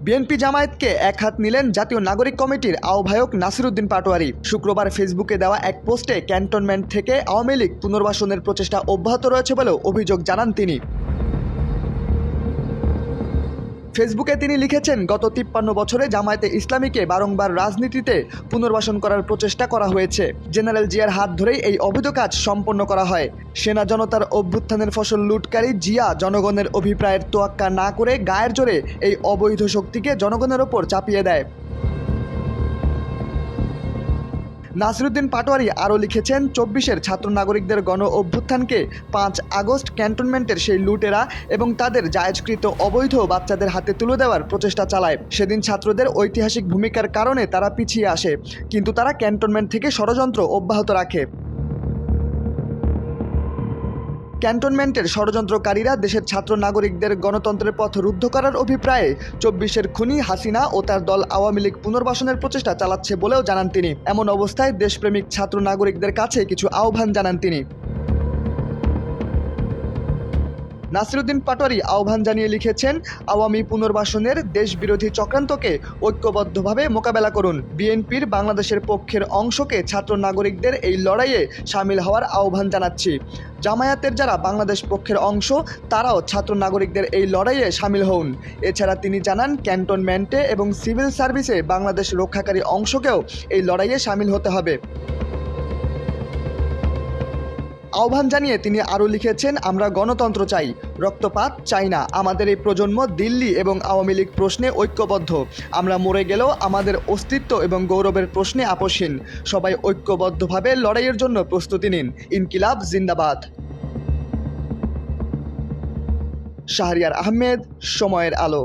BNP জামায়াতকে এক হাত নিলেন জাতীয় নাগরিক কমিটির আহ্বায়ক নাসিরউদ্দিন পাটোয়ারী। শুক্রবার ফেসবুকে দেওয়া এক পোস্টে ক্যান্টনমেন্ট থেকে আওয়ামী লীগ পুনর্বাসনের প্রচেষ্টা অব্যাহত রয়েছে বলেও অভিযোগ জানান তিনি। ফেসবুকে তিনি লিখেছেন, গত 53 বছরে জামায়াতে ইসলামীকে বারংবার রাজনীতিতে পুনর্বাসন করার প্রচেষ্টা করা হয়েছে। জেনারেল জিয়ার হাত ধরেই এই অবৈধ কাজ সম্পন্ন করা হয়। সেনা জনতার অভ্যুত্থানের ফসল লুটকারী জিয়া জনগণের অভিপ্রায়ের তোয়াক্কা না করে গায়ের জোরে এই অবৈধ শক্তিকে জনগণের ওপর চাপিয়ে দেয়। নাসিরউদ্দিন পাটোয়ারী আরও লিখেছেন, 24-এর ছাত্র নাগরিকদের গণ অভ্যুত্থানকে 5 আগস্ট ক্যান্টনমেন্টের সেই লুটেরা এবং তাদের জায়েজকৃত অবৈধ বাচ্চাদের হাতে তুলে দেওয়ার প্রচেষ্টা চালায়। সেদিন ছাত্রদের ঐতিহাসিক ভূমিকার কারণে তারা পিছিয়ে আসে, কিন্তু তারা ক্যান্টনমেন্ট থেকে ষড়যন্ত্র অব্যাহত রাখে। ক্যান্টনমেন্টের ষড়যন্ত্রকারীরা দেশের ছাত্র নাগরিকদের গণতন্ত্রের পথ রুদ্ধ করার অভিপ্রায়ে 24-এর খুনি হাসিনা ও তার দল আওয়ামী লীগ পুনর্বাসনের প্রচেষ্টা চালাচ্ছে বলেও জানান তিনি। এমন অবস্থায় দেশপ্রেমিক ছাত্র নাগরিকদের কাছে কিছু আহ্বান জানান তিনি। নাসিরউদ্দিন পাটোয়ারী আহ্বান জানিয়ে লিখেছেন, আওয়ামী পুনর্বাসনের দেশবিরোধী চক্রান্তকে ঐক্যবদ্ধভাবে মোকাবেলা করুন। বিএনপির বাংলাদেশের পক্ষের অংশকে ছাত্র নাগরিকদের এই লড়াইয়ে সামিল হওয়ার আহ্বান জানাচ্ছি। জামায়াতের যারা বাংলাদেশ পক্ষের অংশ তারাও ছাত্র নাগরিকদের এই লড়াইয়ে সামিল হন। এছাড়া তিনি জানান, ক্যান্টনমেন্টে এবং সিভিল সার্ভিসে বাংলাদেশ রক্ষাকারী অংশকেও এই লড়াইয়ে সামিল হতে হবে। আহ্বান জানিয়ে তিনি আরও লিখেছেন, আমরা গণতন্ত্র চাই, রক্তপাত চাই না। আমাদের এই প্রজন্ম দিল্লি এবং আওয়ামী লীগ প্রশ্নে ঐক্যবদ্ধ। আমরা মরে গেলেও আমাদের অস্তিত্ব এবং গৌরবের প্রশ্নে আপোষহীন। সবাই ঐক্যবদ্ধভাবে লড়াইয়ের জন্য প্রস্তুতি নিন। ইনকিলাব জিন্দাবাদ। শাহরিয়ার আহমেদ, সময়ের আলো।